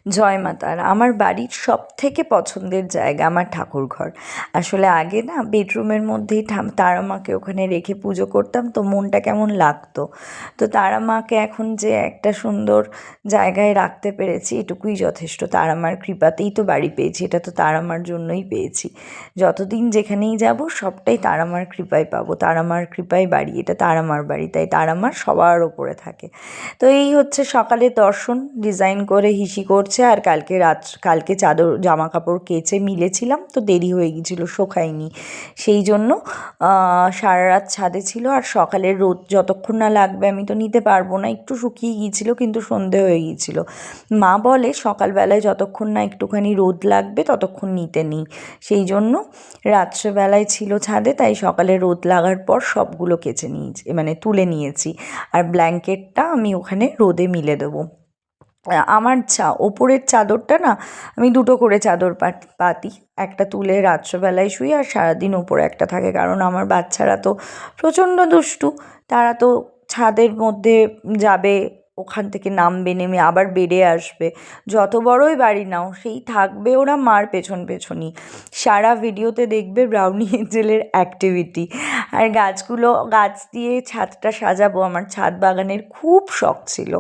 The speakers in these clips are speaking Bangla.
জয় মা তারা। আমার বাড়ির সবথেকে পছন্দের জায়গা আমার ঠাকুরঘর। আসলে আগে না বেডরুমের মধ্যেই তারা মাকে ওখানে রেখে পুজো করতাম, তো মনটা কেমন লাগতো। তো তারা মাকে এখন যে একটা সুন্দর জায়গায় রাখতে পেরেছি এটুকুই যথেষ্ট। তারা মার কৃপাতেই তো বাড়ি পেয়েছি, এটা তো তারা মার জন্যই পেয়েছি। যতদিন যেখানেই যাব সবটাই তারা মার কৃপায় পাবো, তারা মার কৃপায় বাড়ি, এটা তারা মার বাড়ি, তাই তারা মার সবার ওপরে থাকে। তো এই হচ্ছে সকালের দর্শন, ডিজাইন করে হিসি করছে। আর কালকে চাদর জামা কাপড় কেচে মিলেছিলাম, তো দেরি হয়ে গিয়েছিলো, শোকায়নি, সেই জন্য সারা রাত ছাদে ছিল। আর সকালের রোদ যতক্ষণ না লাগবে আমি তো নিতে পারবো না, একটু শুকিয়ে গিয়েছিলো কিন্তু সন্ধে হয়ে গিয়েছিলো। মা বলে সকালবেলায় যতক্ষণ না একটুখানি রোদ লাগবে ততক্ষণ নিতে নেই, সেই জন্য রাত্রেবেলায় ছিল ছাদে, তাই সকালে রোদ লাগার পর সবগুলো কেচে নিয়েছি, মানে তুলে নিয়েছি। আর ব্ল্যাঙ্কেটটা আমি ওখানে রোদে মিলে দেবো। আমার ওপরের চাদরটা না, আমি দুটো করে চাদর পাতি, একটা তুলে রাত্রেবেলায় শুই আর সারাদিন ওপরে একটা থাকে, কারণ আমার বাচ্চারা তো প্রচণ্ড দুষ্টু। তারা তো ছাদের মধ্যে যাবে, ওখান থেকে নামবে, নেমে আবার বেডে আসবে। যত বড়ই বাড়ি নাও সেই থাকবে ওরা মার পেছন পেছনই। সারা ভিডিওতে দেখবে ব্রাউনি এঞ্জেলের অ্যাক্টিভিটি। আর গাছ দিয়ে ছাদটা সাজাবো, আমার ছাদ বাগানের খুব শখ ছিল,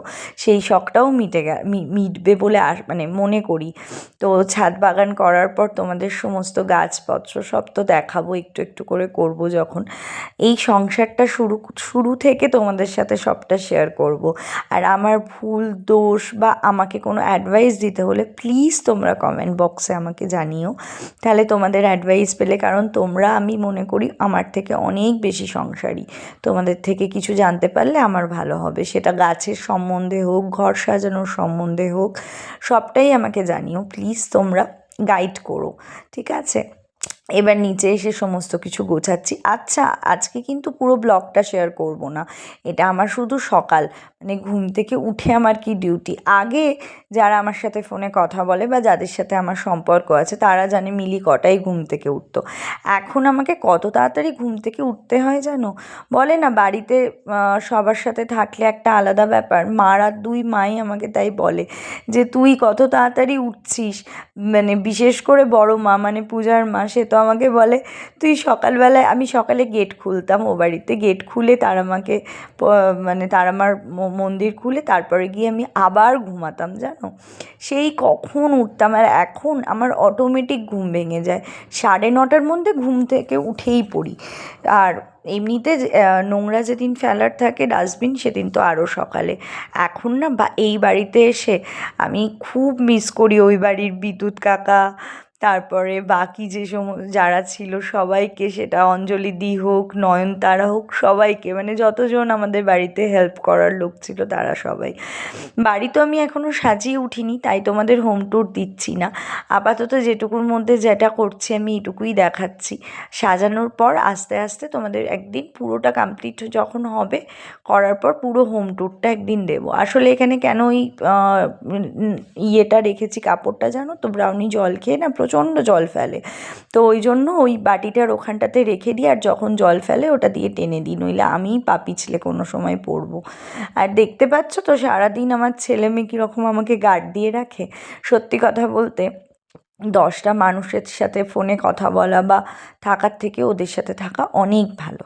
সেই শখটাও মিটবে বলে মানে মনে করি। তো ছাদ বাগান করার পর তোমাদের সমস্ত গাছপত্র সব তো দেখাবো, একটু একটু করে করব যখন। এই সংসারটা শুরু থেকে তোমাদের সাথে সবটা শেয়ার করব। আর আমার ভুল দোষ বা আমাকে কোনো অ্যাডভাইস দিতে হলে প্লিজ তোমরা কমেন্ট বক্সে আমাকে জানিও, তাহলে তোমাদের অ্যাডভাইস পেলে, কারণ তোমরা আমি মনে করি আমার থেকে অনেক বেশি সংসারী, তোমাদের থেকে কিছু জানতে পারলে আমার ভালো হবে, সেটা গাছের সম্বন্ধে হোক, ঘর সাজানোর সম্বন্ধে হোক, সবটাই আমাকে জানিও প্লিজ, তোমরা গাইড করো, ঠিক আছে? এবার নিচে এসে সমস্ত কিছু গোছাচ্ছি। আচ্ছা, আজকে কিন্তু পুরো ব্লগটা শেয়ার করব না, এটা আমার শুধু সকাল, মানে ঘুম থেকে উঠে আমার কি ডিউটি। আগে যারা আমার সাথে ফোনে কথা বলে বা যাদের সাথে আমার সম্পর্ক আছে তারা জানে মিলি কটায় ঘুম থেকে উঠতো। এখন আমাকে কত তাড়াতাড়ি ঘুম থেকে উঠতে হয় জানো? বলে না বাড়িতে সবার সাথে থাকলে একটা আলাদা ব্যাপার, দুই মাই আমাকে তাই বলে যে তুই কত তাড়াতাড়ি উঠছিস। মানে বিশেষ করে বড় মা, মানে পূজার মা, সে তো আমাকে বলে তুই সকালবেলায়, আমি সকালে গেট খুলতাম ও বাড়িতে, গেট খুলে তারামাকে মানে তারামার মন্দির খুলে তারপরে গিয়ে আমি আবার ঘুমাতাম জানো, সেই কখন উঠতাম। আর এখন আমার অটোমেটিক ঘুম ভেঙে যায়, 9:30টার মধ্যে ঘুম থেকে উঠেই পড়ি। আর এমনিতে নোংরা যেদিন ফেলার থাকে ডাস্টবিন, সেদিন তো আরও সকালে। এখন না এই বাড়িতে এসে আমি খুব মিস করি ওই বাড়ির বিদ্যুৎ কাকা, তারপরে বাকি যারা ছিল সবাইকে, সেটা অঞ্জলিদি হোক, নয়নতারা হোক, সবাইকে, মানে যতজন আমাদের বাড়িতে হেল্প করার লোক ছিল তারা সবাই। বাড়ি তো আমি এখনও সাজিয়ে উঠিনি, তাই তোমাদের হোম ট্যুর দিচ্ছি না, আপাতত যেটুকুর মধ্যে যেটা করছি আমি এটুকুই দেখাচ্ছি। সাজানোর পর আস্তে আস্তে তোমাদের একদিন পুরোটা কমপ্লিট যখন হবে, করার পর পুরো হোম ট্যুরটা একদিন দেবো। আসলে এখানে কেন ওই ইয়েটা রেখেছি, কাপড়টা জানো তো, ব্রাউনি জল খেয়ে না প্রচণ্ড জল ফেলে, তো ওই জন্য ওই বাটিটার ওখানটাতে রেখে দিই, আর যখন জল ফেলে ওটা দিয়ে টেনে দিই, নইলে আমিই পা পিছলে কোনো সময় পড়বো। আর দেখতে পাচ্ছ তো সারাদিন আমার ছেলে মেয়ে কীরকম আমাকে গার্ড দিয়ে রাখে। সত্যি কথা বলতে 10টা মানুষের সাথে ফোনে কথা বলা বা থাকার থেকে ওদের সাথে থাকা অনেক ভালো।